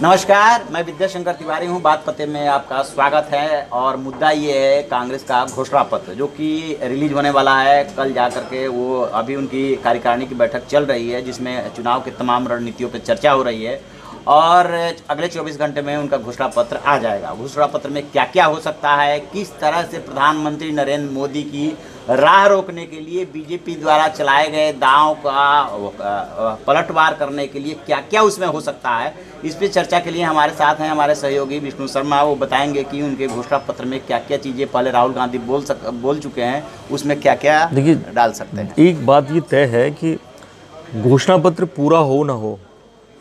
नमस्कार, मैं विद्याशंकर तिवारी हूं। बात पते में आपका स्वागत है। और मुद्दा ये है कांग्रेस का घोषणा पत्र जो कि रिलीज होने वाला है कल जा करके। वो अभी उनकी कार्यकारिणी की बैठक चल रही है जिसमें चुनाव के तमाम रणनीतियों पर चर्चा हो रही है और अगले 24 घंटे में उनका घोषणा पत्र आ जाएगा। घोषणा पत्र में क्या क्या हो सकता है, किस तरह से प्रधानमंत्री नरेंद्र मोदी की राह रोकने के लिए बीजेपी द्वारा चलाए गए दांव का पलटवार करने के लिए क्या क्या उसमें हो सकता है, इस पे चर्चा के लिए हमारे साथ हैं हमारे सहयोगी विष्णु शर्मा। वो बताएंगे कि उनके घोषणा पत्र में क्या क्या चीज़ें पहले राहुल गांधी बोल चुके हैं, उसमें क्या क्या डाल सकते हैं। एक बात ये तय है कि घोषणा पत्र पूरा हो ना हो,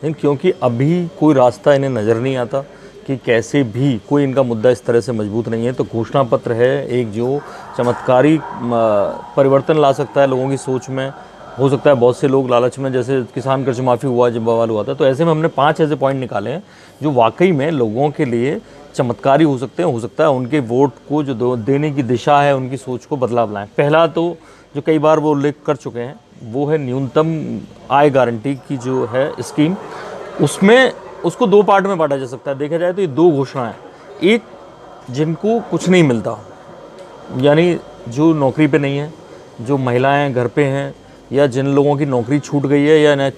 क्योंकि अभी कोई रास्ता इन्हें नज़र नहीं आता कि कैसे भी कोई इनका मुद्दा इस तरह से मजबूत नहीं है। तो घोषणा पत्र है एक जो चमत्कारी परिवर्तन ला सकता है लोगों की सोच में। हो सकता है बहुत से लोग लालच में, जैसे किसान कर्ज माफ़ी हुआ जब बवाल हुआ था, तो ऐसे में हमने 5 ऐसे पॉइंट निकाले हैं जो वाकई में लोगों के लिए चमत्कारी हो सकते हैं। हो सकता है उनके वोट को जो देने की दिशा है, उनकी सोच को बदलाव लाएँ। पहला तो जो कई बार वो उल्लेख कर चुके हैं वो है न्यूनतम आय गारंटी की जो है स्कीम। उसमें उसको 2 पार्ट में बांटा जा सकता है। देखा जाए तो ये 2 घोषणाएं, एक जिनको कुछ नहीं मिलता, यानी जो नौकरी पे नहीं है, जो महिलाएं घर पे हैं, या जिन लोगों की नौकरी छूट गई है या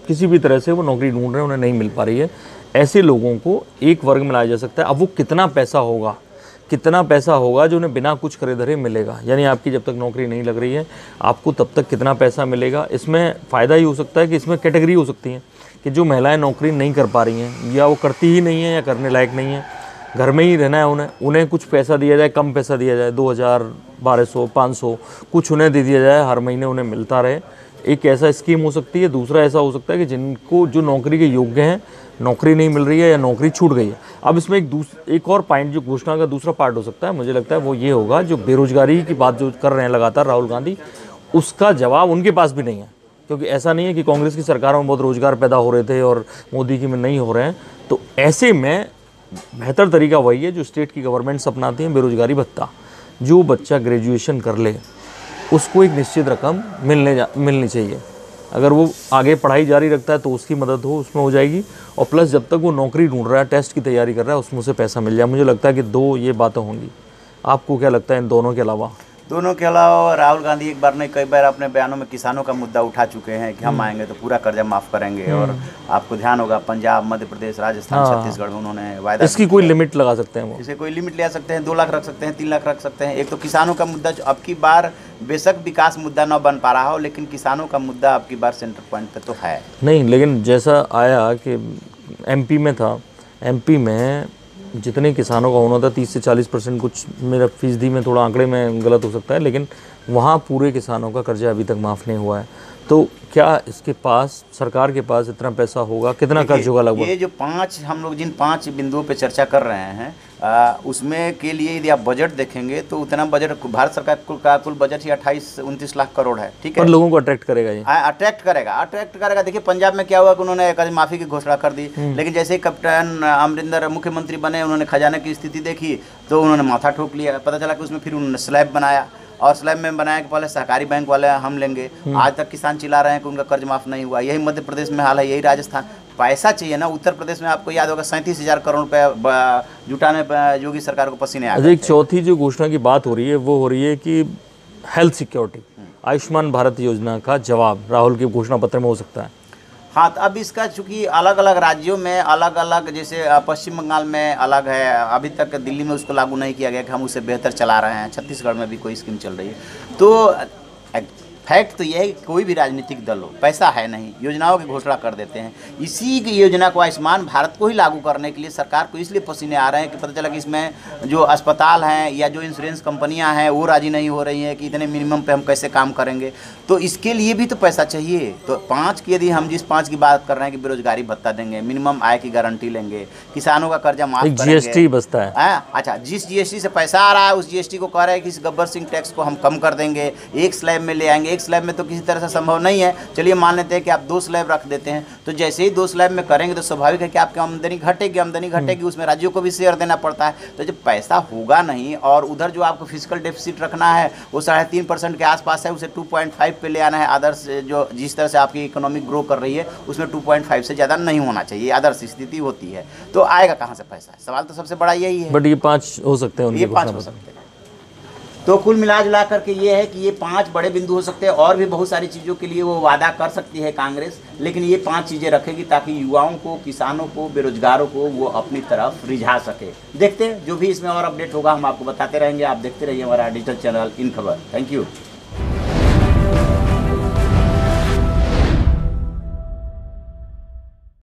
किसी भी तरह से वो नौकरी ढूंढ रहे हैं उन्हें नहीं मिल पा रही है, ऐसे लोगों को एक वर्ग में लाया जा सकता है। अब वो कितना पैसा होगा जो उन्हें बिना कुछ करे धरे मिलेगा, यानी आपकी जब तक नौकरी नहीं लग रही है आपको तब तक कितना पैसा मिलेगा। इसमें फ़ायदा ये हो सकता है कि इसमें कैटेगरी हो सकती है कि जो महिलाएं नौकरी नहीं कर पा रही हैं या वो करती ही नहीं है या करने लायक नहीं है, घर में ही रहना है उन्हें कुछ पैसा दिया जाए, कम पैसा दिया जाए, 2000, 1200, 500 कुछ उन्हें दे दिया जाए, हर महीने उन्हें मिलता रहे। एक ऐसा स्कीम हो सकती है। दूसरा ऐसा हो सकता है कि जिनको जो नौकरी के योग्य हैं, नौकरी नहीं मिल रही है या नौकरी छूट गई है। अब इसमें एक और पॉइंट जो घोषणा का दूसरा पार्ट हो सकता है, मुझे लगता है वो ये होगा, जो बेरोजगारी की बात जो कर रहे हैं लगातार राहुल गांधी, उसका जवाब उनके पास भी नहीं है। क्योंकि ऐसा नहीं है कि कांग्रेस की सरकारों में बहुत रोजगार पैदा हो रहे थे और मोदी की में नहीं हो रहे हैं। तो ऐसे में बेहतर तरीका वही है जो स्टेट की गवर्नमेंट्स अपनाती हैं, बेरोजगारी भत्ता। जो बच्चा ग्रेजुएशन कर ले उसको एक निश्चित रकम मिलनी चाहिए। अगर वो आगे पढ़ाई जारी रखता है तो उसकी मदद उसमें हो जाएगी, और प्लस जब तक वो नौकरी ढूंढ रहा है, टेस्ट की तैयारी कर रहा है, उसमें से पैसा मिल जाए। मुझे लगता है कि 2 ये बातें होंगी। आपको क्या लगता है इन दोनों के अलावा? दोनों के अलावा राहुल गांधी एक बार नहीं कई बार अपने बयानों में किसानों का मुद्दा उठा चुके हैं कि हम आएंगे तो पूरा कर्जा माफ़ करेंगे। और आपको ध्यान होगा पंजाब, मध्य प्रदेश, राजस्थान, छत्तीसगढ़ में उन्होंने वायदा, इसकी कोई लिमिट लगा सकते हैं, वो इसे कोई लिमिट ले सकते हैं, 2 लाख रख सकते हैं, 3 लाख रख सकते हैं। एक तो किसानों का मुद्दा जो अब की बार बेशक विकास मुद्दा न बन पा रहा हो, लेकिन किसानों का मुद्दा अब की बार सेंटर पॉइंट पे तो है नहीं। लेकिन जैसा आया कि एमपी में था, एमपी में जितने किसानों का होना था 30 से 40%, कुछ मेरा फीसदी में थोड़ा आंकड़े में गलत हो सकता है, लेकिन वहाँ पूरे किसानों का कर्जा अभी तक माफ़ नहीं हुआ है। तो क्या इसके पास, सरकार के पास इतना पैसा होगा? कितना कर्ज होगा लगभग? ये जो 5 हम लोग जिन 5 बिंदुओं पे चर्चा कर रहे हैं उसमें के लिए यदि आप बजट देखेंगे तो उतना बजट भारत सरकार का कुल बजट ही 28-29 लाख करोड़ है। ठीक है, पर लोगों को अट्रैक्ट करेगा ये? अट्रैक्ट करेगा। देखिए पंजाब में क्या हुआ कि उन्होंने कर्ज माफी की घोषणा कर दी, लेकिन जैसे ही कैप्टन अमरिंदर मुख्यमंत्री बने, उन्होंने खजाने की स्थिति देखी तो उन्होंने माथा ठोक लिया। पता चला कि उसमें फिर उन्होंने स्लैब बनाया, और स्लैब में बनाया कि पहले सहकारी बैंक वाले हम लेंगे। आज तक किसान चिल्ला रहे हैं कि उनका कर्ज माफ़ नहीं हुआ। यही मध्य प्रदेश में हाल है, यही राजस्थान। पैसा चाहिए ना। उत्तर प्रदेश में आपको याद होगा 37,000 करोड़ रुपये जुटाने पर योगी सरकार को पसीने आ गए। एक चौथी जो घोषणा की बात हो रही है वो हो रही है कि हेल्थ सिक्योरिटी, आयुष्मान भारत योजना का जवाब राहुल के घोषणा पत्र में हो सकता है। हाँ, तो अब इसका चूँकि अलग अलग राज्यों में अलग अलग, जैसे पश्चिम बंगाल में अलग है, अभी तक दिल्ली में उसको लागू नहीं किया गया कि हम उसे बेहतर चला रहे हैं, छत्तीसगढ़ में भी कोई स्कीम चल रही है। तो फैक्ट तो यह है कि कोई भी राजनीतिक दल हो, पैसा है नहीं, योजनाओं की घोषणा कर देते हैं। इसी की योजना को आयुष्मान भारत को ही लागू करने के लिए सरकार को इसलिए पसीने आ रहे हैं कि पता चला कि इसमें जो अस्पताल हैं या जो इंश्योरेंस कंपनियां हैं वो राजी नहीं हो रही हैं कि इतने मिनिमम पे हम कैसे काम करेंगे। तो इसके लिए भी तो पैसा चाहिए। तो 5 की यदि हम जिस 5 की बात कर रहे हैं कि बेरोजगारी भत्ता देंगे, मिनिमम आय की गारंटी लेंगे, किसानों का कर्जा माफ करेंगे, जीएसटी बचता है। अच्छा, जिस जीएसटी से पैसा आ रहा है उस जीएसटी को कह रहे हैं कि इस गब्बर सिंह टैक्स को हम कम कर देंगे, एक स्लैब में ले आएंगे, एक स्लैब में तो किसी तरह से संभव नहीं है। चलिए मान लेते हैं कि आप 2 स्लैब रख देते हैं, तो जैसे ही 2 स्लैब में करेंगे तो स्वाभाविक है कि आपकी आमदनी घटेगी, उसमें राज्यों को भी शेयर देना पड़ता है। तो जब पैसा होगा नहीं और उधर जो आपको फिजिकल डेफिसिट रखना है वो 3.5% के आसपास है, उसे 2.5 पे ले आना है। आदर्श जो जिस तरह से आपकी इकोनॉमिक ग्रो कर रही है उसमें 2.5 से ज़्यादा नहीं होना चाहिए, आदर्श स्थिति होती है। तो आएगा कहाँ से पैसा? सवाल तो सबसे बड़ा यही है। बट ये 5 हो सकते हैं उनके, ये 5 हो सकते हैं। तो कुल मिला जुला करके ये है कि ये 5 बड़े बिंदु हो सकते हैं, और भी बहुत सारी चीज़ों के लिए वो वादा कर सकती है कांग्रेस, लेकिन ये 5 चीज़ें रखेगी ताकि युवाओं को, किसानों को, बेरोजगारों को वो अपनी तरफ रिझा सके। देखते हैं जो भी इसमें और अपडेट होगा हम आपको बताते रहेंगे। आप देखते रहिए हमारा डिजिटल चैनल इन खबर। Thank you.